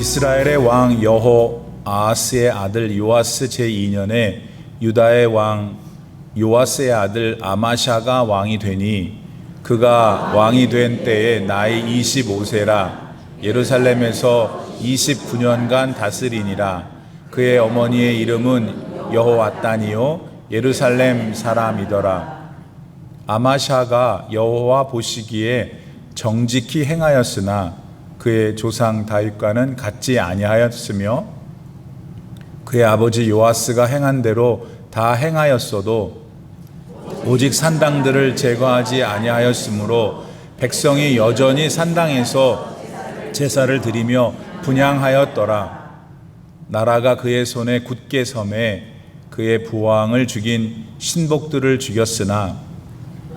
이스라엘의 왕 여호아하스의 아들 요아스 제2년에 유다의 왕 요아스의 아들 아마샤가 왕이 되니 그가 왕이 된 때에 나이 25세라 예루살렘에서 29년간 다스리니라. 그의 어머니의 이름은 여호왔단이요 예루살렘 사람이더라. 아마샤가 여호와 보시기에 정직히 행하였으나 그의 조상 다윗과는 같지 아니하였으며 그의 아버지 요아스가 행한 대로 다 행하였어도 오직 산당들을 제거하지 아니하였으므로 백성이 여전히 산당에서 제사를 드리며 분향하였더라. 나라가 그의 손에 굳게 섬에 그의 부왕을 죽인 신복들을 죽였으나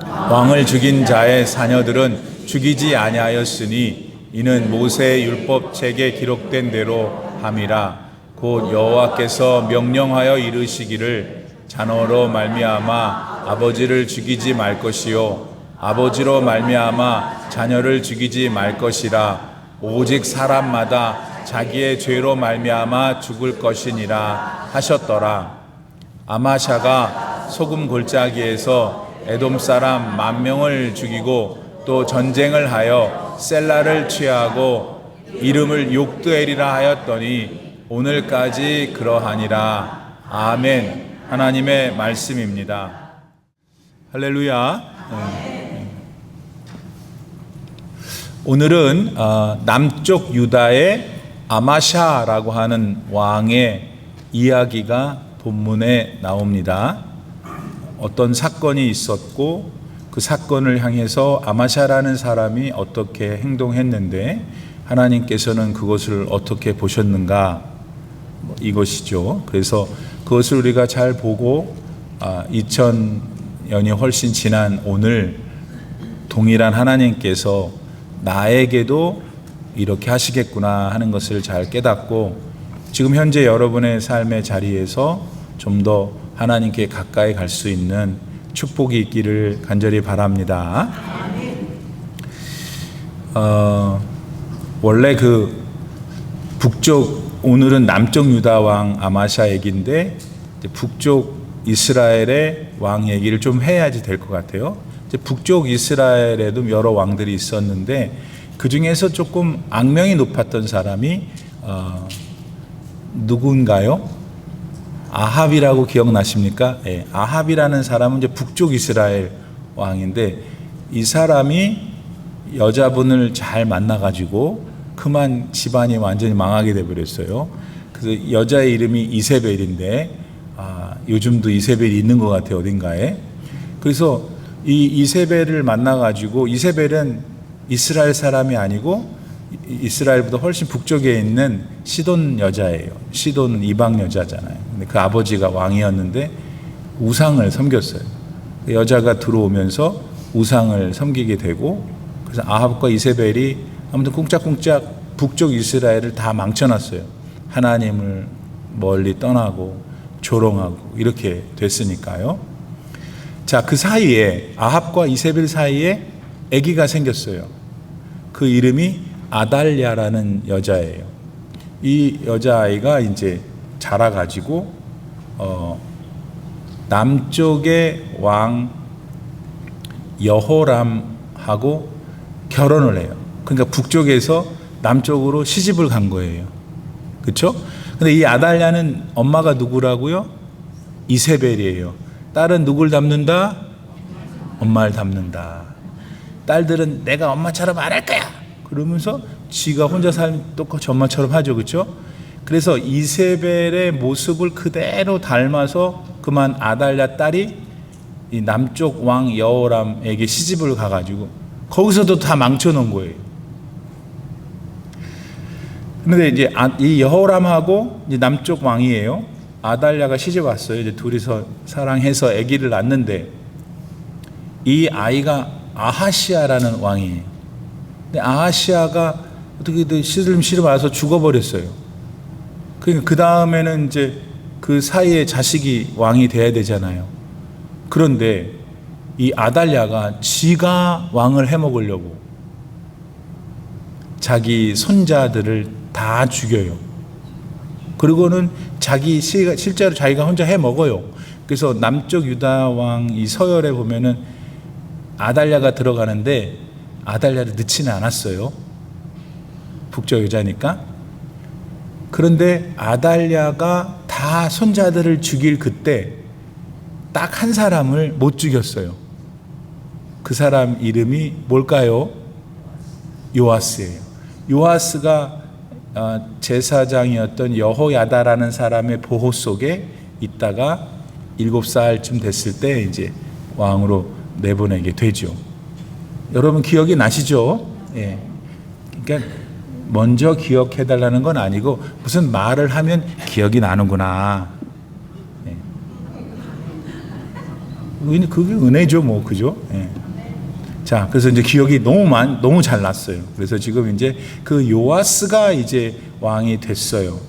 왕을 죽인 자의 자녀들은 죽이지 아니하였으니 이는 모세의 율법책에 기록된 대로 함이라. 곧 여호와께서 명령하여 이르시기를 자녀로 말미암아 아버지를 죽이지 말 것이요 아버지로 말미암아 자녀를 죽이지 말 것이라. 오직 사람마다 자기의 죄로 말미암아 죽을 것이니라 하셨더라. 아마샤가 소금 골짜기에서 에돔 사람 10,000명을 죽이고 또 전쟁을 하여 셀라를 취하고 이름을 욕드엘이라 하였더니 오늘까지 그러하니라. 아멘. 하나님의 말씀입니다. 할렐루야. 오늘은 남쪽 유다의 아마샤라고 하는 왕의 이야기가 본문에 나옵니다. 어떤 사건이 있었고 그 사건을 향해서 아마샤라는 사람이 어떻게 행동했는데 하나님께서는 그것을 어떻게 보셨는가, 이것이죠. 그래서 그것을 우리가 잘 보고 2000년이 훨씬 지난 오늘 동일한 하나님께서 나에게도 이렇게 하시겠구나 하는 것을 잘 깨닫고 지금 현재 여러분의 삶의 자리에서 좀 더 하나님께 가까이 갈 수 있는 축복이 있기를 간절히 바랍니다. 원래 그 북쪽, 오늘은 남쪽 유다 왕 아마샤 얘기인데 북쪽 이스라엘의 왕 얘기를 좀 해야지 될 것 같아요. 북쪽 이스라엘에도 여러 왕들이 있었는데 그 중에서 조금 악명이 높았던 사람이 누군가요? 아합이라고 기억나십니까? 네, 아합이라는 사람은 이제 북쪽 이스라엘 왕인데 이 사람이 여자분을 잘 만나가지고 그만 집안이 완전히 망하게 돼버렸어요. 그래서 여자의 이름이 이세벨인데 요즘도 이세벨이 있는 것 같아요, 어딘가에. 그래서 이 이세벨을 만나가지고, 이세벨은 이스라엘 사람이 아니고 이스라엘보다 훨씬 북쪽에 있는 시돈 여자예요. 시돈은 이방 여자잖아요. 근데 그 아버지가 왕이었는데 우상을 섬겼어요. 그 여자가 들어오면서 우상을 섬기게 되고, 그래서 아합과 이세벨이 아무튼 쿵짝쿵짝 북쪽 이스라엘을 다 망쳐놨어요. 하나님을 멀리 떠나고 조롱하고 이렇게 됐으니까요. 자, 그 사이에 아합과 이세벨 사이에 아기가 생겼어요. 그 이름이 아달랴라는 여자예요. 이 여자아이가 이제 자라가지고 남쪽의 왕 여호람하고 결혼을 해요. 그러니까 북쪽에서 남쪽으로 시집을 간 거예요. 그렇죠? 근데 이 아달랴는 엄마가 누구라고요? 이세벨이에요. 딸은 누굴 닮는다? 엄마를 닮는다. 딸들은 내가 엄마처럼 안 할 거야 그러면서 지가 혼자 살면 똑같이 엄마처럼 하죠. 그렇죠? 그래서 이세벨의 모습을 그대로 닮아서 그만 아달랴 딸이 이 남쪽 왕 여호람에게 시집을 가가지고 거기서도 다 망쳐놓은 거예요. 그런데 이제 이 여호람하고 이제 남쪽 왕이에요. 아달랴가 시집 왔어요. 이제 둘이서 사랑해서 아기를 낳는데 이 아이가 아하시아라는 왕이에요. 근데 아하시아가 어떻게든 시름 와서 죽어버렸어요. 그러니까 그 다음에는 이제 그 사이에 자식이 왕이 돼야 되잖아요. 그런데 이 아달랴가 지가 왕을 해먹으려고 자기 손자들을 다 죽여요. 그리고는 실제로 자기가 혼자 해 먹어요. 그래서 남쪽 유다 왕 이 서열에 보면은 아달랴가 들어가는데 아달랴를 넣지는 않았어요. 북쪽 여자니까. 그런데 아달랴가 다 손자들을 죽일 그때 딱 한 사람을 못 죽였어요. 그 사람 이름이 뭘까요? 요아스예요. 요아스가 제사장이었던 여호야다라는 사람의 보호 속에 있다가 7살쯤 됐을 때 이제 왕으로 내보내게 되죠. 여러분 기억이 나시죠? 예. 그러니까 먼저 기억해달라는 건 아니고 무슨 말을 하면 기억이 나는구나. 예. 그게 은혜죠, 뭐 그죠? 예. 자, 그래서 이제 기억이 너무 잘 났어요. 그래서 지금 이제 그 요아스가 이제 왕이 됐어요.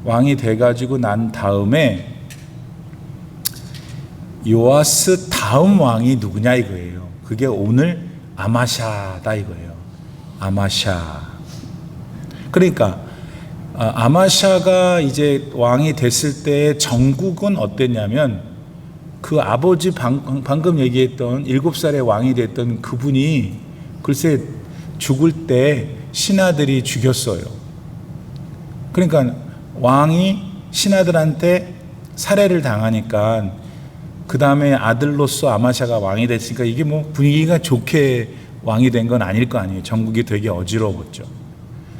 왕이 돼가지고 난 다음에 요아스 다음 왕이 누구냐 이거예요. 그게 오늘 아마샤다 이거예요. 아마샤. 그러니까 아마샤가 이제 왕이 됐을 때 정국은 어땠냐면 그 아버지 방금 얘기했던 7살의 왕이 됐던 그분이 글쎄 죽을 때 신하들이 죽였어요. 그러니까 왕이 신하들한테 살해를 당하니까 그 다음에 아들로서 아마샤가 왕이 됐으니까 이게 뭐 분위기가 좋게 왕이 된 건 아닐 거 아니에요. 전국이 되게 어지러웠죠.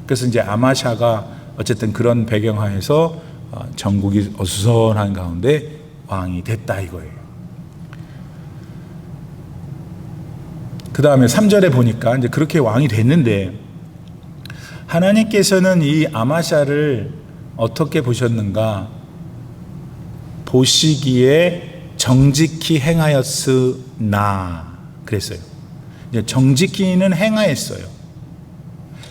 그래서 이제 아마샤가 어쨌든 그런 배경하에서 전국이 어수선한 가운데 왕이 됐다 이거예요. 그 다음에 3절에 보니까 이제 그렇게 왕이 됐는데 하나님께서는 이 아마샤를 어떻게 보셨는가? 보시기에 정직히 행하였으나 그랬어요. 정직히는 행하였어요.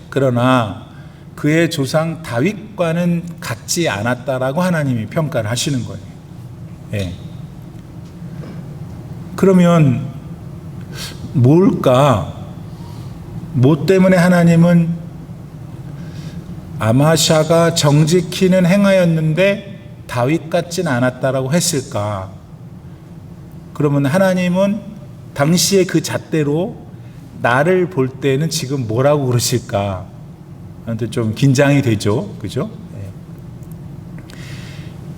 그러나 그의 조상 다윗과는 같지 않았다라고 하나님이 평가를 하시는 거예요. 예. 그러면 뭘까? 뭐 때문에 하나님은 아마샤가 정직히는 행하였는데 다윗 같진 않았다라고 했을까? 그러면 하나님은 당시의 그 잣대로 나를 볼 때는 지금 뭐라고 그러실까? 한테 좀 긴장이 되죠. 그죠?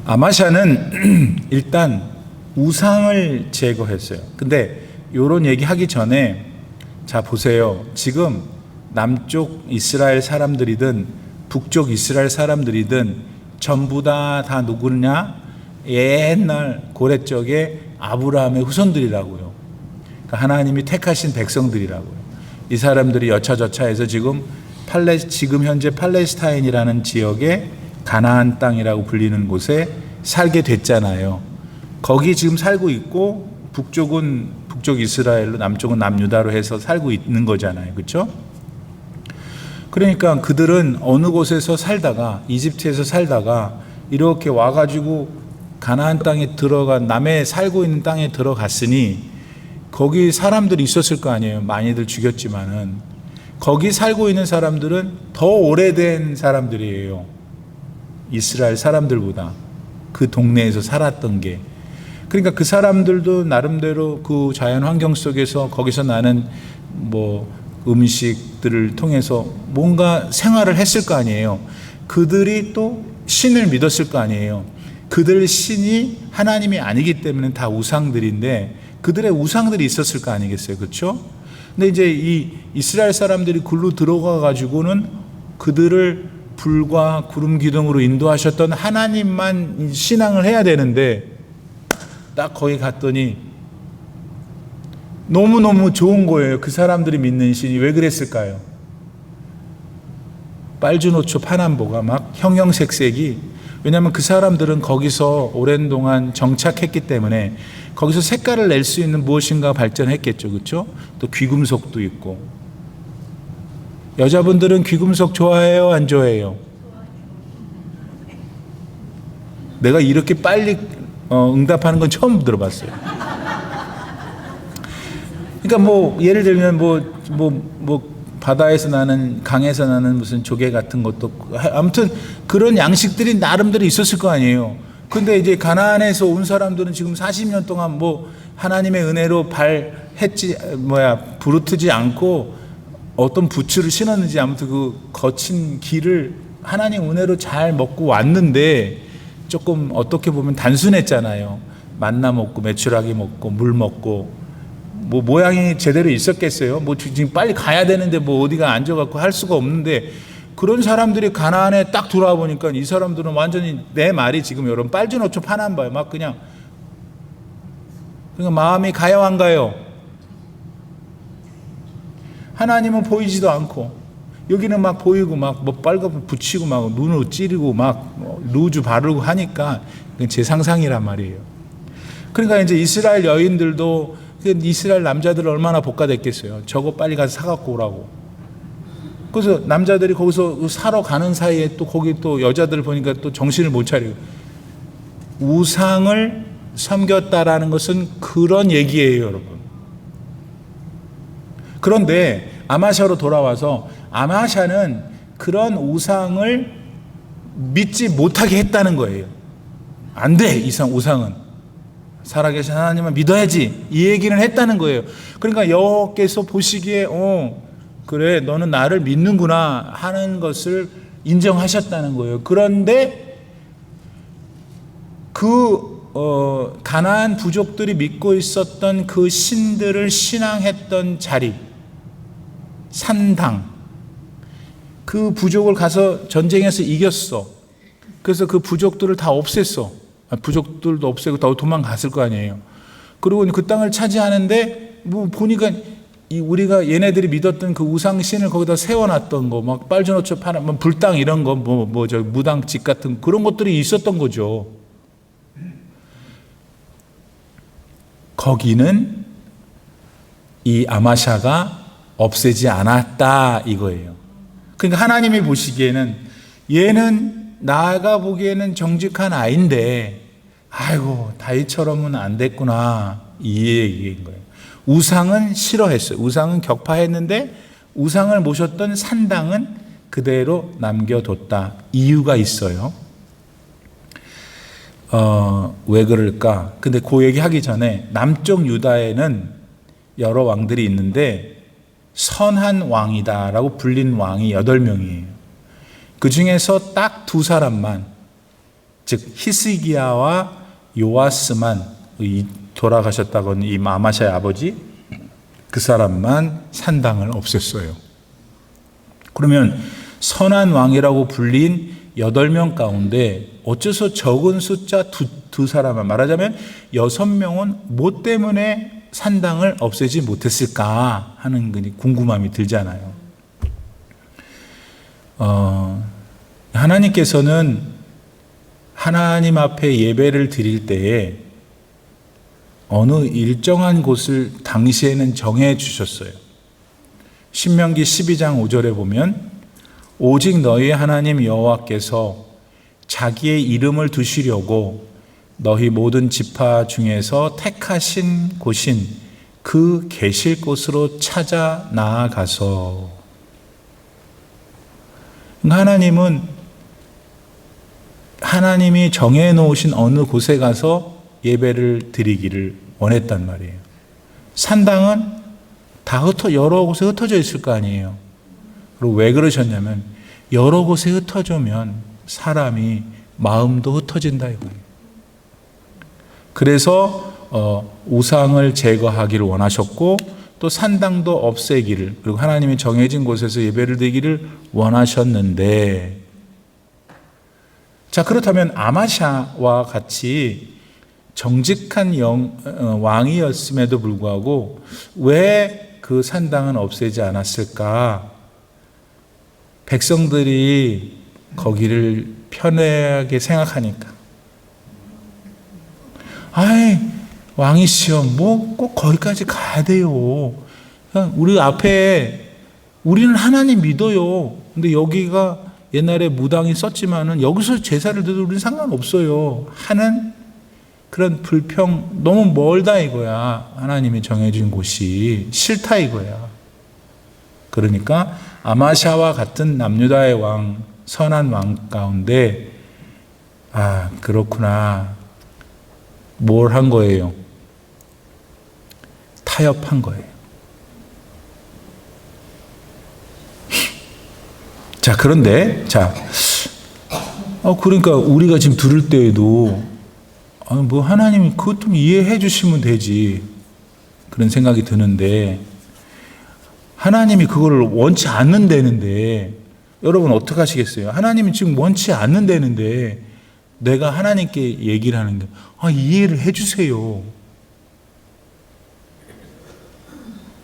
아마샤는 일단 우상을 제거했어요. 근데 이런 얘기 하기 전에 자 보세요. 지금 남쪽 이스라엘 사람들이든 북쪽 이스라엘 사람들이든 전부 다 누구냐? 옛날 고레적에 아브라함의 후손들이라고요. 그러니까 하나님이 택하신 백성들이라고요. 이 사람들이 여차저차해서 지금 현재 팔레스타인이라는 지역에 가나안 땅이라고 불리는 곳에 살게 됐잖아요. 거기 지금 살고 있고 북쪽은 북쪽 이스라엘로 남쪽은 남유다로 해서 살고 있는 거잖아요. 그렇죠? 그러니까 그들은 어느 곳에서 살다가 이집트에서 살다가 이렇게 와가지고 가나안 땅에 남에 살고 있는 땅에 들어갔으니 거기 사람들이 있었을 거 아니에요. 많이들 죽였지만은 거기 살고 있는 사람들은 더 오래된 사람들이에요. 이스라엘 사람들보다 그 동네에서 살았던 게. 그러니까 그 사람들도 나름대로 그 자연 환경 속에서 거기서 나는 뭐 음식들을 통해서 뭔가 생활을 했을 거 아니에요. 그들이 또 신을 믿었을 거 아니에요. 그들 신이 하나님이 아니기 때문에 다 우상들인데 그들의 우상들이 있었을 거 아니겠어요. 그렇죠? 근데 이제 이 이스라엘 사람들이 굴로 들어가 가지고는 그들을 불과 구름 기둥으로 인도하셨던 하나님만 신앙을 해야 되는데 딱 거기 갔더니 너무너무 좋은 거예요. 그 사람들이 믿는 신이. 왜 그랬을까요? 빨주노초 파남보가 막 형형색색이, 왜냐하면 그 사람들은 거기서 오랜 동안 정착했기 때문에 거기서 색깔을 낼 수 있는 무엇인가 발전했겠죠. 그렇죠? 또 귀금속도 있고. 여자분들은 귀금속 좋아해요? 안 좋아해요? 내가 이렇게 빨리 응답하는 건 처음 들어봤어요. 그러니까 뭐 예를 들면 뭐 바다에서 나는, 강에서 나는 무슨 조개 같은 것도, 아무튼 그런 양식들이 나름대로 있었을 거 아니에요. 근데 이제 가나안에서 온 사람들은 지금 40년 동안 뭐 하나님의 은혜로 부르트지 않고 어떤 부츠를 신었는지, 아무튼 그 거친 길을 하나님 은혜로 잘 먹고 왔는데, 조금 어떻게 보면 단순했잖아요. 만나 먹고 메추라기 먹고 물 먹고, 뭐 모양이 제대로 있었겠어요? 뭐 지금 빨리 가야 되는데 뭐 어디가 앉아갖고 할 수가 없는데, 그런 사람들이 가나안에 딱 돌아와 보니까 이 사람들은 완전히 내 말이 지금 여러분 빨주노초 파난 바예요. 막 그냥 마음이 가요 안 가요? 하나님은 보이지도 않고, 여기는 막 보이고 막 뭐 빨갛게 붙이고 막 눈을 찌르고 막 루즈 바르고 하니까 제 상상이란 말이에요. 그러니까 이제 이스라엘 여인들도, 이스라엘 남자들은 얼마나 복가됐겠어요. 저거 빨리 가서 사갖고 오라고. 그래서 남자들이 거기서 사러 가는 사이에 또 거기 또 여자들 보니까 또 정신을 못 차리고, 우상을 섬겼다라는 것은 그런 얘기예요, 여러분. 그런데 아마샤로 돌아와서, 아마샤는 그런 우상을 믿지 못하게 했다는 거예요. 안 돼, 우상은. 살아계신 하나님을 믿어야지, 이 얘기는 했다는 거예요. 그러니까 여호와께서 보시기에 그래, 너는 나를 믿는구나 하는 것을 인정하셨다는 거예요. 그런데 가나안 부족들이 믿고 있었던 그 신들을 신앙했던 자리, 산당, 그 부족을 가서 전쟁에서 이겼어. 그래서 그 부족들을 다 없앴어. 부족들도 없애고 다 도망갔을 거 아니에요. 그리고 그 땅을 차지하는데 뭐 보니까 우리가 얘네들이 믿었던 그 우상신을 거기다 세워놨던 거, 막 빨주노초 파란 뭐 불당 이런 거, 저 무당집 같은 그런 것들이 있었던 거죠. 거기는 이 아마샤가 없애지 않았다 이거예요. 그러니까 하나님이 보시기에는 얘는 나가 보기에는 정직한 아이인데, 아이고 다윗처럼은 안 됐구나, 이 얘기인 거예요. 우상은 싫어했어요. 우상은 격파했는데 우상을 모셨던 산당은 그대로 남겨뒀다. 이유가 있어요. 왜 그럴까? 근데 그 얘기하기 전에, 남쪽 유다에는 여러 왕들이 있는데 선한 왕이다라고 불린 왕이 8명이에요. 그 중에서 딱 2사람만, 즉 히스기야와 요아스만, 돌아가셨다고 이 아마샤의 아버지, 그 사람만 산당을 없앴어요. 그러면 선한 왕이라고 불린 8명 가운데 어째서 적은 숫자 두 사람만, 말하자면 6명은 뭐 때문에 산당을 없애지 못했을까 하는 궁금함이 들잖아요. 하나님께서는 하나님 앞에 예배를 드릴 때에 어느 일정한 곳을 당시에는 정해 주셨어요. 신명기 12장 5절에 보면, 오직 너희 하나님 여호와께서 자기의 이름을 두시려고 너희 모든 지파 중에서 택하신 곳인 그 계실 곳으로 찾아 나아가서. 하나님은 하나님이 정해 놓으신 어느 곳에 가서 예배를 드리기를 원했단 말이에요. 산당은 다 여러 곳에 흩어져 있을 거 아니에요. 그리고 왜 그러셨냐면, 여러 곳에 흩어지면 사람이 마음도 흩어진다 이거예요. 그래서 우상을 제거하기를 원하셨고, 또 산당도 없애기를, 그리고 하나님이 정해진 곳에서 예배를 드리기를 원하셨는데, 자, 그렇다면 아마샤와 같이 정직한 왕이었음에도 불구하고 왜 그 산당은 없애지 않았을까? 백성들이 거기를 편하게 생각하니까. 아이, 왕이시여, 뭐 꼭 거기까지 가야 돼요. 그냥 우리 앞에, 우리는 하나님 믿어요. 근데 여기가 옛날에 무당이 썼지만은 여기서 제사를 드려도 우리는 상관없어요 하는 그런 불평, 너무 멀다 이거야. 하나님이 정해진 곳이 싫다 이거야. 그러니까 아마샤와 같은 남유다의 왕, 선한 왕 가운데 그렇구나. 뭘 한 거예요? 타협한 거예요. 자, 그런데 그러니까 우리가 지금 들을 때에도 뭐 하나님이 그것 좀 이해해 주시면 되지, 그런 생각이 드는데, 하나님이 그거를 원치 않는다는데 여러분 어떻게 하시겠어요? 하나님이 지금 원치 않는다는데 내가 하나님께 얘기를 하는데 이해를 해 주세요.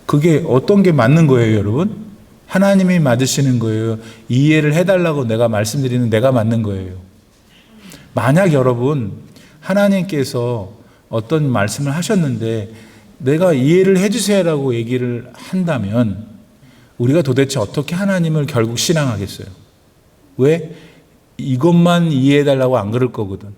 그게 어떤 게 맞는 거예요, 여러분? 하나님이 맞으시는 거예요? 이해를 해달라고 내가 말씀드리는 내가 맞는 거예요? 만약 여러분 하나님께서 어떤 말씀을 하셨는데 내가 이해를 해주세요라고 얘기를 한다면 우리가 도대체 어떻게 하나님을 결국 신앙하겠어요? 왜? 이것만 이해해달라고 안 그럴 거거든.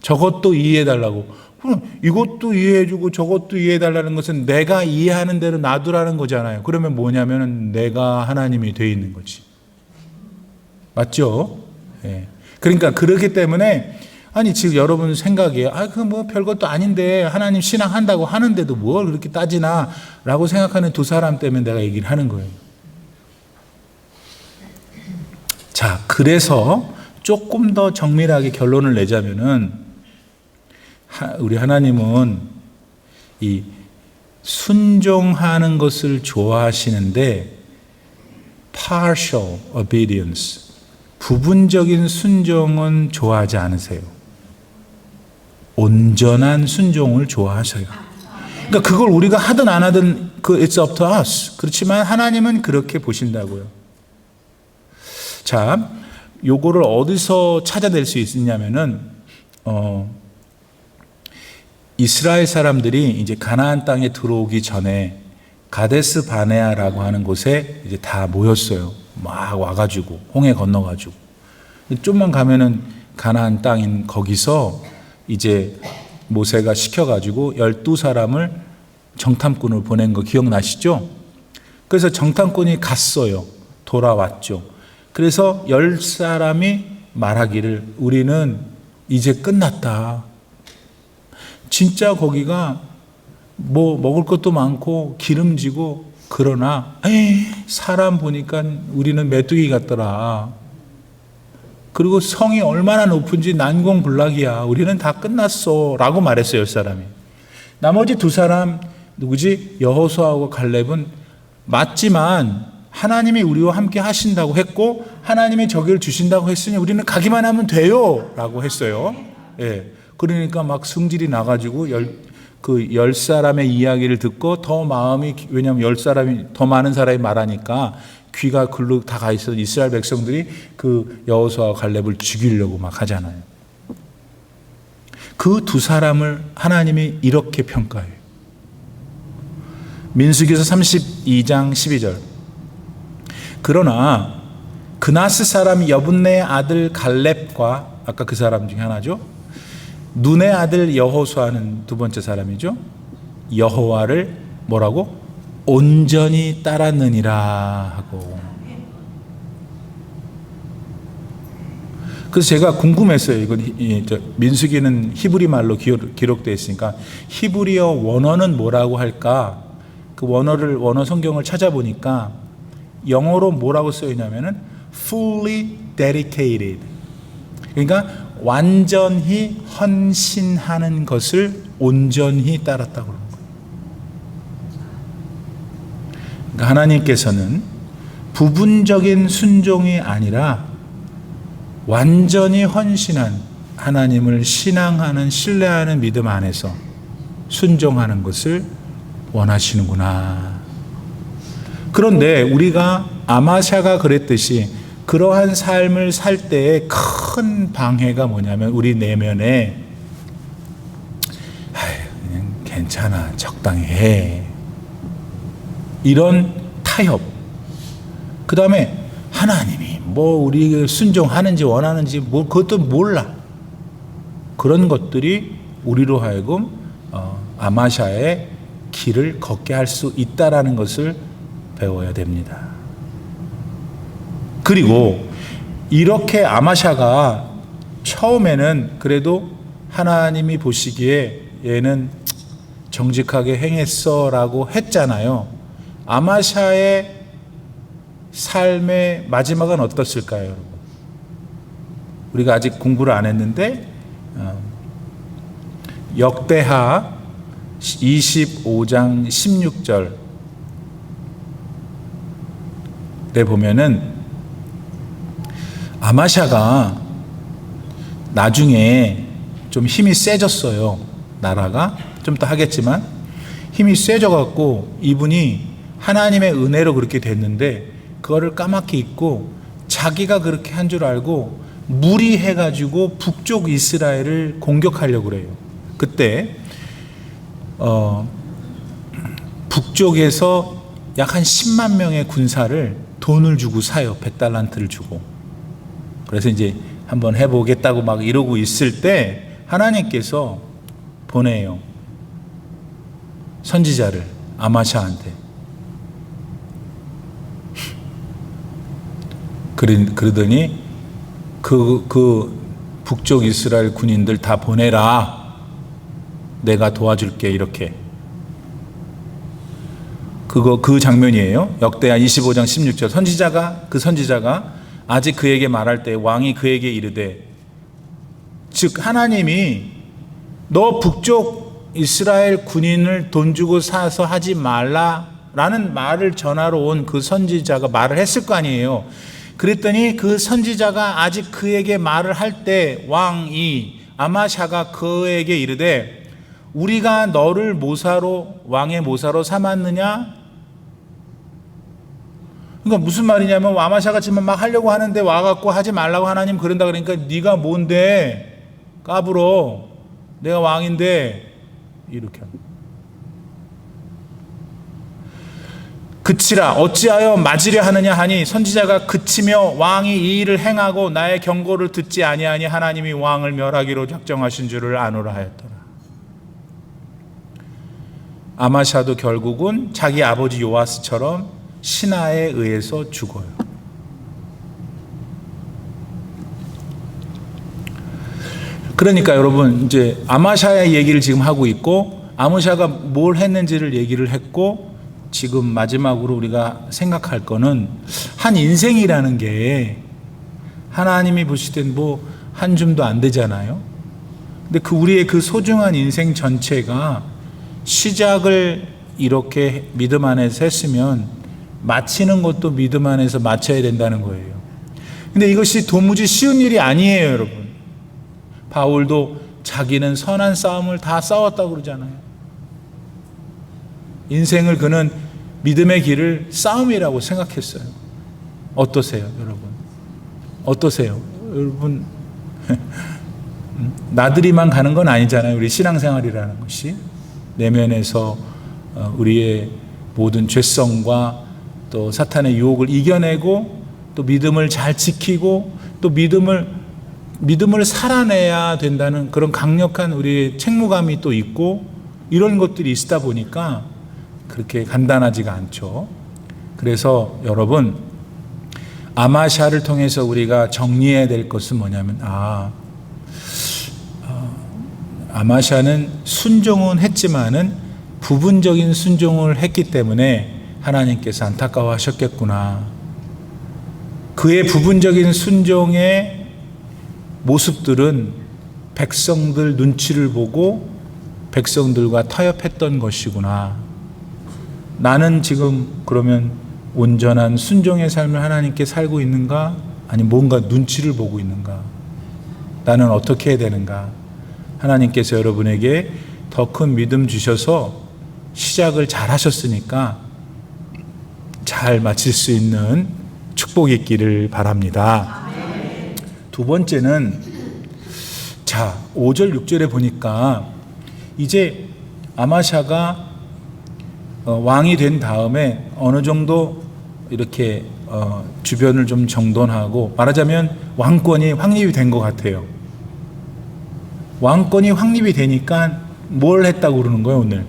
저것도 이해해달라고. 그럼 이것도 이해해주고 저것도 이해해달라는 것은 내가 이해하는 대로 놔두라는 거잖아요. 그러면 뭐냐면 내가 하나님이 돼 있는 거지. 맞죠? 네. 그러니까 그렇기 때문에 지금 여러분 생각에 그 뭐 별것도 아닌데 하나님 신앙한다고 하는데도 뭘 그렇게 따지나 라고 생각하는 두 사람 때문에 내가 얘기를 하는 거예요. 자, 그래서 조금 더 정밀하게 결론을 내자면은 우리 하나님은 이 순종하는 것을 좋아하시는데 partial obedience, 부분적인 순종은 좋아하지 않으세요. 온전한 순종을 좋아하셔요. 그러니까 그걸 우리가 하든 안 하든 it's up to us. 그렇지만 하나님은 그렇게 보신다고요. 자, 요거를 어디서 찾아낼 수 있느냐면은 이스라엘 사람들이 이제 가나안 땅에 들어오기 전에 가데스 바네아라고 하는 곳에 이제 다 모였어요. 막 와가지고 홍해 건너가지고 좀만 가면은 가나안 땅인 거기서 이제 모세가 시켜가지고 12사람을 정탐꾼을 보낸 거 기억나시죠? 그래서 정탐꾼이 갔어요. 돌아왔죠. 그래서 10사람이 말하기를 우리는 이제 끝났다. 진짜 거기가 뭐 먹을 것도 많고 기름지고 그러나 사람 보니까 우리는 메뚜기 같더라. 그리고 성이 얼마나 높은지 난공불락이야. 우리는 다 끝났어 라고 말했어요. 10사람이. 나머지 2사람 누구지? 여호수아하고 갈렙은 맞지만 하나님이 우리와 함께 하신다고 했고 하나님이 저기를 주신다고 했으니 우리는 가기만 하면 돼요 라고 했어요. 예. 그러니까 막 성질이 나가지고 10사람의 이야기를 듣고 더 마음이, 왜냐하면 10사람이 더 많은 사람이 말하니까 귀가 글로 다 가 있어. 이스라엘 백성들이 그 여호수아와 갈렙을 죽이려고 막 하잖아요. 그 2사람을 하나님이 이렇게 평가해요. 민수기서 32장 12절. 그러나 그나스 사람 여분네의 아들 갈렙과, 아까 그 사람 중에 하나죠, 눈의 아들 여호수아는 두 번째 사람이죠, 여호와를 뭐라고? 온전히 따랐느니라 하고. 그래서 제가 궁금했어요. 이건 민수기는 히브리 말로 기록되어 있으니까 히브리어 원어는 뭐라고 할까? 그 원어 성경을 찾아보니까 영어로 뭐라고 쓰여 있냐면은 fully dedicated. 그러니까 완전히 헌신하는 것을 온전히 따랐다고 그러는 거예요. 그러니까 하나님께서는 부분적인 순종이 아니라 완전히 헌신한, 하나님을 신앙하는, 신뢰하는 믿음 안에서 순종하는 것을 원하시는구나. 그런데 우리가 아마샤가 그랬듯이 그러한 삶을 살 때의 큰 방해가 뭐냐면 우리 내면에 그냥 괜찮아, 적당히 해, 이런 타협, 그 다음에 하나님이 뭐 우리 순종하는지 원하는지 뭐 그것도 몰라, 그런 것들이 우리로 하여금 아마샤의 길을 걷게 할 수 있다라는 것을 배워야 됩니다. 그리고 이렇게 아마샤가 처음에는 그래도 하나님이 보시기에 얘는 정직하게 행했어라고 했잖아요. 아마샤의 삶의 마지막은 어떻을까요, 여러분? 우리가 아직 공부를 안 했는데 역대하 25장 16절에 보면은 아마샤가 나중에 좀 힘이 세졌어요. 나라가 좀 더 하겠지만 힘이 세져갖고 이분이 하나님의 은혜로 그렇게 됐는데 그거를 까맣게 잊고 자기가 그렇게 한 줄 알고 무리해가지고 북쪽 이스라엘을 공격하려고 그래요. 그때 북쪽에서 약 한 10만 명의 군사를 돈을 주고 사요. 100달란트를 주고. 그래서 이제 한번 해보겠다고 막 이러고 있을 때 하나님께서 보내요. 선지자를 아마샤한테. 그러더니 그 북쪽 이스라엘 군인들 다 보내라. 내가 도와줄게. 이렇게. 그 장면이에요. 역대하 25장 16절. 선지자가 아직 그에게 말할 때 왕이 그에게 이르되, 즉 하나님이 너 북쪽 이스라엘 군인을 돈 주고 사서 하지 말라라는 말을 전하러 온 그 선지자가 말을 했을 거 아니에요. 그랬더니 그 선지자가 아직 그에게 말을 할 때 왕이 아마샤가 그에게 이르되, 우리가 너를 왕의 모사로 삼았느냐? 그러니까 무슨 말이냐면 아마샤가 지금 막 하려고 하는데 와갖고 하지 말라고 하나님 그런다 그러니까 네가 뭔데 까불어, 내가 왕인데, 이렇게 합니다. 그치라 어찌하여 맞으려 하느냐 하니 선지자가 그치며 왕이 이 일을 행하고 나의 경고를 듣지 아니하니 하나님이 왕을 멸하기로 작정하신 줄을 아노라 하였더라. 아마샤도 결국은 자기 아버지 요아스처럼 신하에 의해서 죽어요. 그러니까 여러분 이제 아마샤의 얘기를 지금 하고 있고 아마샤가 뭘 했는지를 얘기를 했고, 지금 마지막으로 우리가 생각할 거는 한 인생이라는 게 하나님이 보실 땐 뭐 한 줌도 안 되잖아요. 근데 우리의 그 소중한 인생 전체가 시작을 이렇게 믿음 안에서 했으면 마치는 것도 믿음 안에서 마쳐야 된다는 거예요. 근데 이것이 도무지 쉬운 일이 아니에요, 여러분. 바울도 자기는 선한 싸움을 다 싸웠다고 그러잖아요. 인생을 그는 믿음의 길을 싸움이라고 생각했어요. 어떠세요, 여러분? 어떠세요? 여러분, 나들이만 가는 건 아니잖아요. 우리 신앙생활이라는 것이. 내면에서 우리의 모든 죄성과 또 사탄의 유혹을 이겨내고 또 믿음을 잘 지키고 또 믿음을 살아내야 된다는 그런 강력한 우리의 책무감이 또 있고, 이런 것들이 있다 보니까 그렇게 간단하지가 않죠. 그래서 여러분, 아마샤를 통해서 우리가 정리해야 될 것은 뭐냐면 아마샤는 순종은 했지만은 부분적인 순종을 했기 때문에 하나님께서 안타까워하셨겠구나. 그의 부분적인 순종의 모습들은 백성들 눈치를 보고 백성들과 타협했던 것이구나. 나는 지금 그러면 온전한 순종의 삶을 하나님께 살고 있는가? 아니면 뭔가 눈치를 보고 있는가? 나는 어떻게 해야 되는가? 하나님께서 여러분에게 더 큰 믿음 주셔서 시작을 잘 하셨으니까 잘 마칠 수 있는 축복이 있기를 바랍니다. 두 번째는 5절 6절에 보니까 이제 아마샤가 왕이 된 다음에 어느 정도 이렇게 주변을 좀 정돈하고, 말하자면 왕권이 확립이 된 것 같아요. 왕권이 확립이 되니까 뭘 했다고 그러는 거예요, 오늘?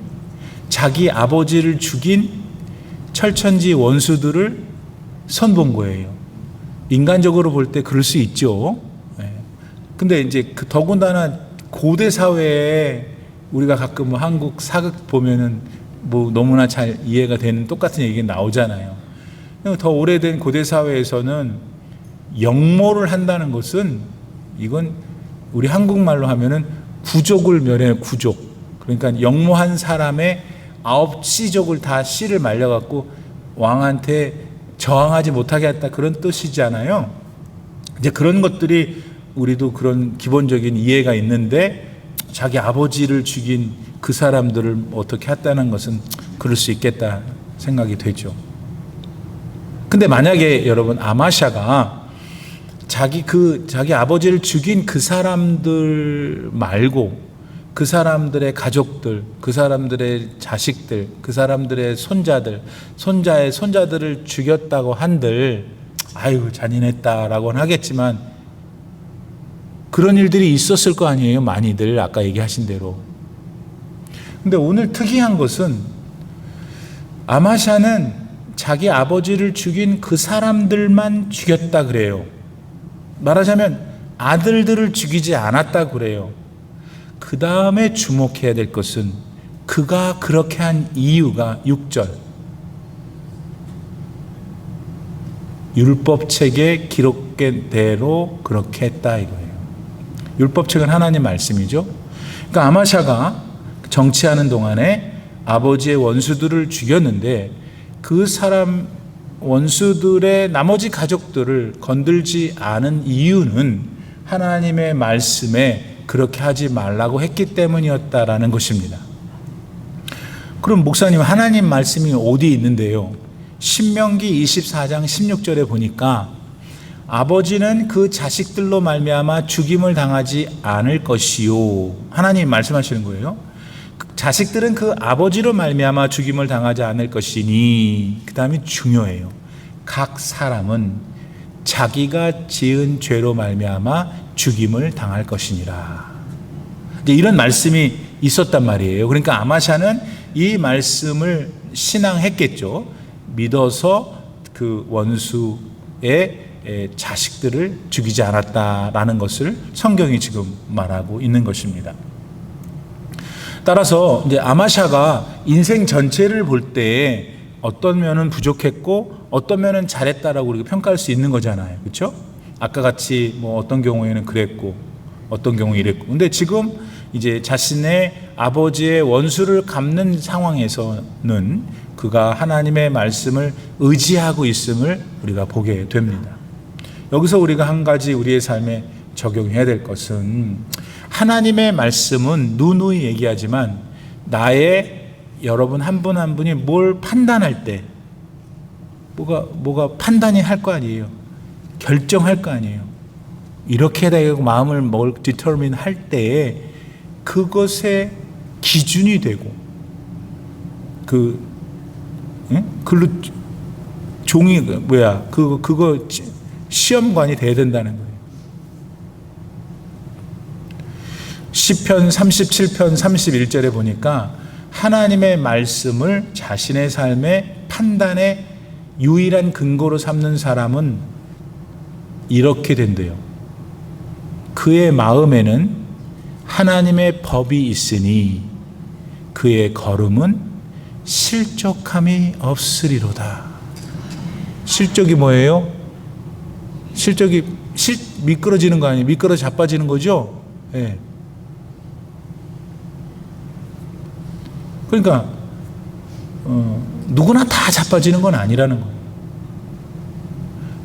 자기 아버지를 죽인 철천지 원수들을 선본 거예요. 인간적으로 볼 때 그럴 수 있죠. 근데 이제 더군다나 고대 사회에 우리가 가끔 뭐 한국 사극 보면은 뭐 너무나 잘 이해가 되는 똑같은 얘기가 나오잖아요. 더 오래된 고대 사회에서는 영모를 한다는 것은 이건 우리 한국말로 하면은 구족을 멸해 구족. 그러니까 영모한 사람의 9씨족을 다 씨를 말려갖고 왕한테 저항하지 못하게 했다, 그런 뜻이잖아요. 이제 그런 것들이 우리도 그런 기본적인 이해가 있는데 자기 아버지를 죽인 그 사람들을 어떻게 했다는 것은 그럴 수 있겠다 생각이 되죠. 근데 만약에 여러분 아마샤가 자기 아버지를 죽인 그 사람들 말고 그 사람들의 가족들, 그 사람들의 자식들, 그 사람들의 손자들, 손자의 손자들을 죽였다고 한들 아유 잔인했다라고는 하겠지만 그런 일들이 있었을 거 아니에요. 많이들 아까 얘기하신 대로. 근데 오늘 특이한 것은 아마샤는 자기 아버지를 죽인 그 사람들만 죽였다 그래요. 말하자면 아들들을 죽이지 않았다 그래요. 그 다음에 주목해야 될 것은 그가 그렇게 한 이유가 6절. 율법책에 기록된 대로 그렇게 했다 이거예요. 율법책은 하나님 말씀이죠. 그러니까 아마샤가 정치하는 동안에 아버지의 원수들을 죽였는데 그 사람 원수들의 나머지 가족들을 건들지 않은 이유는 하나님의 말씀에 그렇게 하지 말라고 했기 때문이었다라는 것입니다. 그럼 목사님, 하나님 말씀이 어디 있는데요? 신명기 24장 16절에 보니까 아버지는 그 자식들로 말미암아 죽임을 당하지 않을 것이요. 하나님 말씀하시는 거예요. 자식들은 그 아버지로 말미암아 죽임을 당하지 않을 것이니, 그 다음이 중요해요. 각 사람은 자기가 지은 죄로 말미암아 죽임을 당할 것이니라. 이제 이런 말씀이 있었단 말이에요. 그러니까 아마샤는 이 말씀을 신앙했겠죠. 믿어서 그 원수의 자식들을 죽이지 않았다라는 것을 성경이 지금 말하고 있는 것입니다. 따라서 이제 아마샤가 인생 전체를 볼 때 어떤 면은 부족했고 어떤 면은 잘했다라고 우리가 평가할 수 있는 거잖아요. 그렇죠? 아까 같이 뭐 어떤 경우에는 그랬고 어떤 경우에 이랬고. 근데 지금 이제 자신의 아버지의 원수를 갚는 상황에서는 그가 하나님의 말씀을 의지하고 있음을 우리가 보게 됩니다. 여기서 우리가 한 가지 우리의 삶에 적용해야 될 것은, 하나님의 말씀은 누누이 얘기하지만 나의 여러분 한 분 한 분이 뭘 판단할 때 뭐가 판단이 할 거 아니에요. 결정할 거 아니에요. 이렇게 되고 마음을 determine 할 때에 그것의 기준이 되고 글로 종이 그거 시험관이 돼야 된다는 거예요. 시편 37편 31절에 보니까 하나님의 말씀을 자신의 삶의 판단의 유일한 근거로 삼는 사람은 이렇게 된대요. 그의 마음에는 하나님의 법이 있으니 그의 걸음은 실족함이 없으리로다. 실족이 뭐예요? 실족이 미끄러지는 거 아니에요? 미끄러 자빠지는 거죠? 네. 그러니까 누구나 다 자빠지는 건 아니라는 거예요.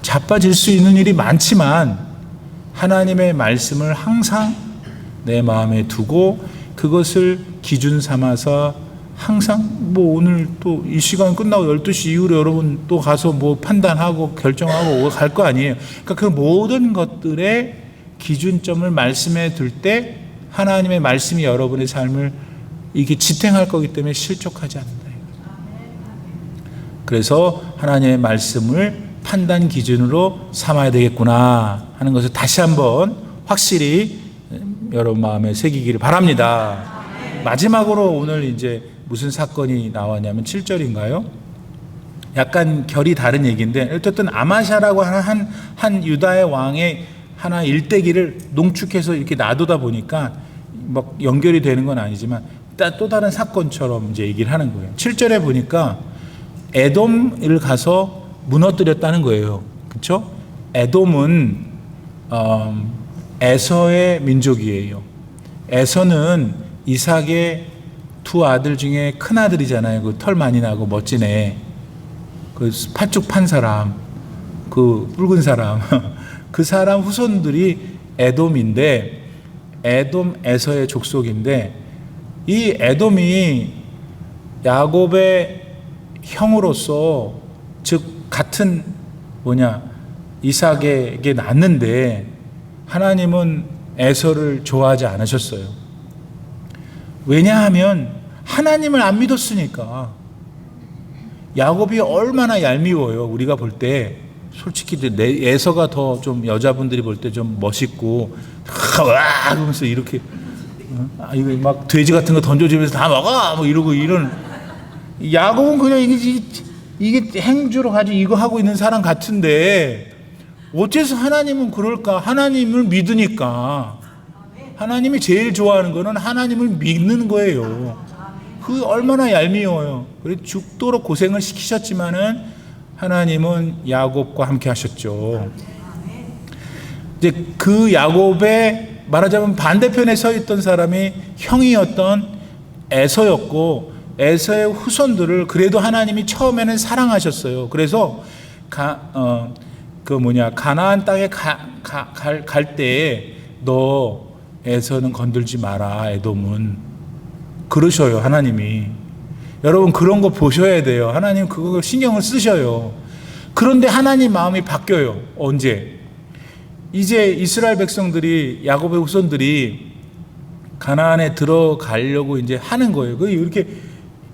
자빠질 수 있는 일이 많지만 하나님의 말씀을 항상 내 마음에 두고 그것을 기준 삼아서 항상 오늘 또 이 시간 끝나고 12시 이후로 여러분 또 가서 판단하고 결정하고 갈 거 아니에요. 그러니까 그 모든 것들의 기준점을 말씀에 둘 때 하나님의 말씀이 여러분의 삶을 이게 지탱할 거기 때문에 실족하지 않는다. 그래서 하나님의 말씀을 판단 기준으로 삼아야 되겠구나 하는 것을 다시 한번 확실히 여러분 마음에 새기기를 바랍니다. 마지막으로 오늘 이제 무슨 사건이 나왔냐면 7절인가요? 약간 결이 다른 얘기인데, 어쨌든 아마샤라고 하는 한 유다의 왕의 하나 일대기를 농축해서 이렇게 놔두다 보니까 막 연결이 되는 건 아니지만 또 다른 사건처럼 이제 얘기를 하는 거예요. 7절에 보니까 에돔을 가서 무너뜨렸다는 거예요. 그렇죠? 에돔은 에서의 민족이에요. 에서는 이삭의 두 아들 중에 큰 아들이잖아요. 그 털 많이 나고 멋진 애, 그 팥죽 판 사람, 그 붉은 사람, 그 사람 후손들이 에돔인데, 에돔 에서의 족속인데, 이 에돔이 야곱의 형으로서, 즉 같은 이삭에게 낳는데 하나님은 에서를 좋아하지 않으셨어요. 왜냐하면 하나님을 안 믿었으니까. 야곱이 얼마나 얄미워요. 우리가 볼 때 솔직히 에서가 더 좀 여자분들이 볼 때 좀 멋있고 와 그러면서 이렇게 이거 막 돼지 같은 거 던져주면서 다 먹어 뭐 이러고 이런. 야곱은 그냥 이게 행주로 가지고 이거 하고 있는 사람 같은데 어째서 하나님은 그럴까? 하나님을 믿으니까. 하나님이 제일 좋아하는 거는 하나님을 믿는 거예요. 그 얼마나 얄미워요. 그래서 죽도록 고생을 시키셨지만은 하나님은 야곱과 함께 하셨죠. 이제 그 야곱의 말하자면 반대편에 서 있던 사람이 형이었던 에서였고, 에서의 후손들을 그래도 하나님이 처음에는 사랑하셨어요. 그래서 가나안 땅에 갈 때에 너 에서는 건들지 마라, 에돔은. 그러셔요, 하나님이. 여러분, 그런 거 보셔야 돼요. 하나님 그거 신경을 쓰셔요. 그런데 하나님 마음이 바뀌어요. 언제? 이제 이스라엘 백성들이, 야곱의 후손들이 가나안에 들어가려고 이제 하는 거예요. 이렇게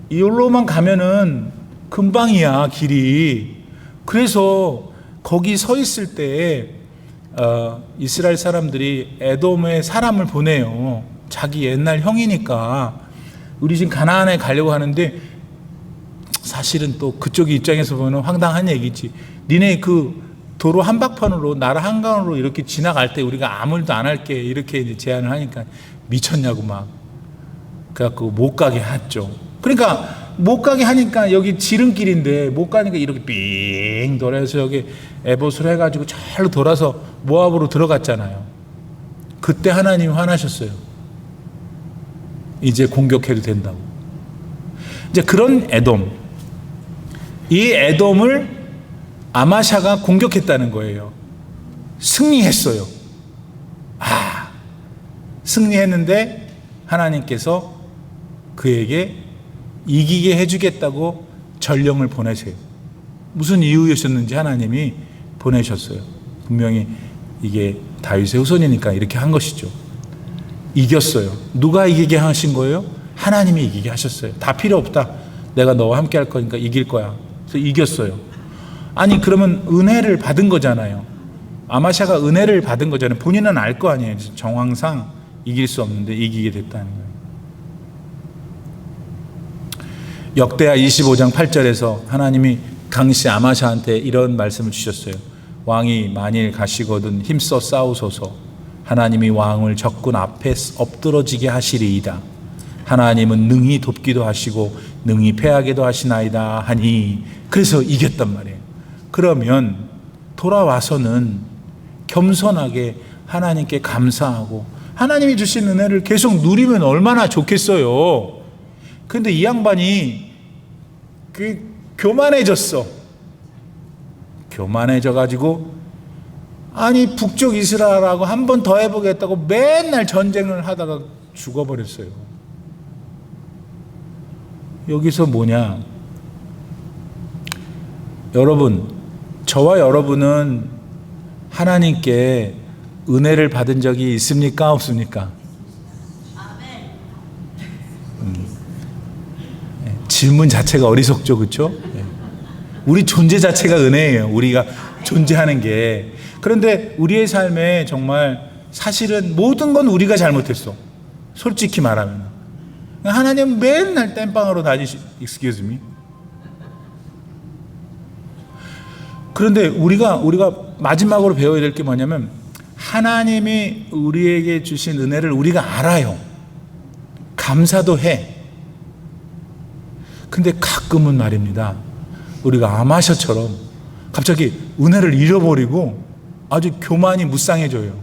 이홀로만 가면은 금방이야, 길이. 그래서 거기 서 있을 때 이스라엘 사람들이 에돔에 사람을 보내요. 자기 옛날 형이니까 우리 지금 가나안에 가려고 하는데, 사실은 또 그쪽 입장에서 보면 황당한 얘기지. 니네 그 도로 한박판으로 나라 한강으로 이렇게 지나갈 때 우리가 아무 일도 안 할게 이렇게 이제 제안을 하니까 미쳤냐고 막 그래갖고 못 가게 했죠. 그러니까 못 가게 하니까 여기 지름길인데 못 가니까 이렇게 삥 돌아서 여기 에봇을 해가지고 절로 돌아서 모압으로 들어갔잖아요. 그때 하나님이 화나셨어요. 이제 공격해도 된다고. 이제 그런 에돔, 이 에돔을 아마샤가 공격했다는 거예요. 승리했어요. 승리했는데 하나님께서 그에게 이기게 해주겠다고 전령을 보내세요. 무슨 이유였었는지 하나님이 보내셨어요. 분명히 이게 다윗의 후손이니까 이렇게 한 것이죠. 이겼어요. 누가 이기게 하신 거예요? 하나님이 이기게 하셨어요. 다 필요 없다. 내가 너와 함께 할 거니까 이길 거야. 그래서 이겼어요. 아니 그러면 은혜를 받은 거잖아요. 아마샤가 은혜를 받은 거잖아요. 본인은 알 거 아니에요. 정황상 이길 수 없는데 이기게 됐다는 거예요. 역대하 25장 8절에서 하나님이 당시 아마샤한테 이런 말씀을 주셨어요. 왕이 만일 가시거든 힘써 싸우소서. 하나님이 왕을 적군 앞에 엎드러지게 하시리이다. 하나님은 능히 돕기도 하시고 능히 패하게도 하시나이다 하니, 그래서 이겼단 말이에요. 그러면 돌아와서는 겸손하게 하나님께 감사하고 하나님이 주신 은혜를 계속 누리면 얼마나 좋겠어요. 근데 이 양반이 교만해졌어. 교만해져가지고 아니 북쪽 이스라엘하고 한 번 더 해보겠다고 맨날 전쟁을 하다가 죽어버렸어요. 여기서 뭐냐? 여러분, 저와 여러분은 하나님께 은혜를 받은 적이 있습니까? 없습니까? 질문 자체가 어리석죠, 그렇죠? 우리 존재 자체가 은혜예요. 우리가 존재하는 게. 그런데 우리의 삶에 정말 사실은 모든 건 우리가 잘못했어. 솔직히 말하면. 하나님 맨날 땜빵으로 다니시, excuse me. 그런데 우리가 마지막으로 배워야 될 게 뭐냐면 하나님이 우리에게 주신 은혜를 우리가 알아요. 감사도 해. 근데 가끔은 말입니다. 우리가 아마샤처럼 갑자기 은혜를 잃어버리고 아주 교만이 무쌍해져요.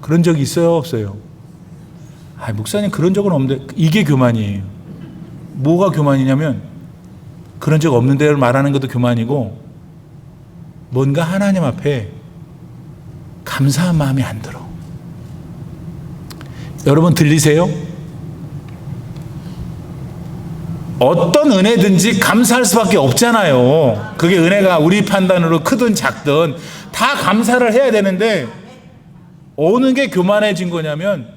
그런 적이 있어요, 없어요? 목사님 그런 적은 없는데 이게 교만이에요. 뭐가 교만이냐면 그런 적 없는 데를 말하는 것도 교만이고 뭔가 하나님 앞에 감사한 마음이 안 들어. 여러분 들리세요? 어떤 은혜든지 감사할 수밖에 없잖아요. 그게 은혜가 우리 판단으로 크든 작든 다 감사를 해야 되는데 어느 게 교만해진 거냐면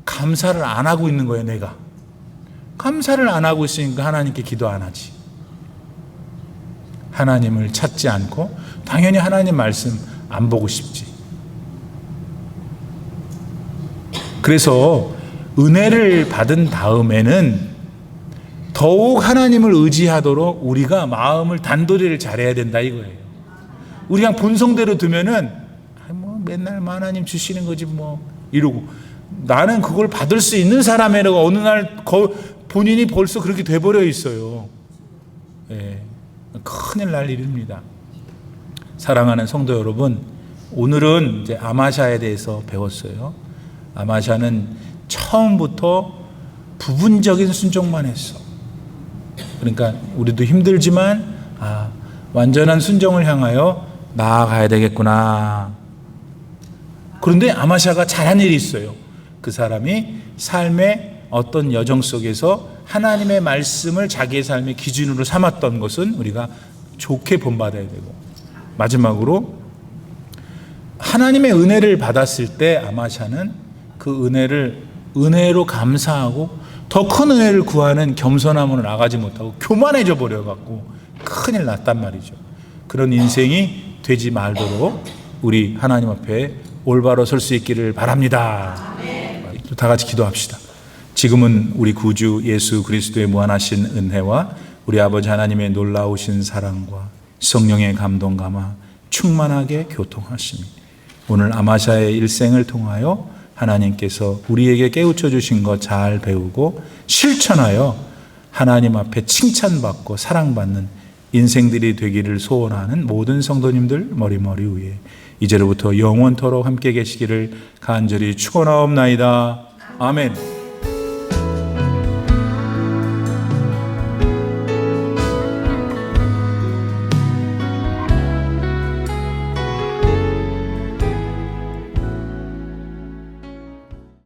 감사를 안 하고 있는 거예요. 내가 감사를 안 하고 있으니까 하나님께 기도 안 하지. 하나님을 찾지 않고 당연히 하나님 말씀 안 보고 싶지. 그래서 은혜를 받은 다음에는 더욱 하나님을 의지하도록 우리가 마음을 단도리를 잘해야 된다 이거예요. 우리 그냥 본성대로 두면은 맨날 하나님 주시는 거지 뭐 이러고 나는 그걸 받을 수 있는 사람이라고 어느 날 본인이 벌써 그렇게 돼버려 있어요. 예, 큰일 날 일입니다. 사랑하는 성도 여러분, 오늘은 이제 아마샤에 대해서 배웠어요. 아마샤는 처음부터 부분적인 순종만 했어. 그러니까 우리도 힘들지만 완전한 순종을 향하여 나아가야 되겠구나. 그런데 아마샤가 잘한 일이 있어요. 그 사람이 삶의 어떤 여정 속에서 하나님의 말씀을 자기의 삶의 기준으로 삼았던 것은 우리가 좋게 본받아야 되고, 마지막으로 하나님의 은혜를 받았을 때 아마샤는 그 은혜를 은혜로 감사하고 더 큰 은혜를 구하는 겸손함으로 나가지 못하고 교만해져 버려갖고 큰일 났단 말이죠. 그런 인생이 되지 말도록 우리 하나님 앞에 올바로 설 수 있기를 바랍니다. 다 같이 기도합시다. 지금은 우리 구주 예수 그리스도의 무한하신 은혜와 우리 아버지 하나님의 놀라우신 사랑과 성령의 감동 감화 충만하게 교통하시니 오늘 아마샤의 일생을 통하여 하나님께서 우리에게 깨우쳐 주신 것 잘 배우고 실천하여 하나님 앞에 칭찬받고 사랑받는 인생들이 되기를 소원하는 모든 성도님들 머리머리 위에 이제로부터 영원토록 함께 계시기를 간절히 축원하옵나이다. 아멘.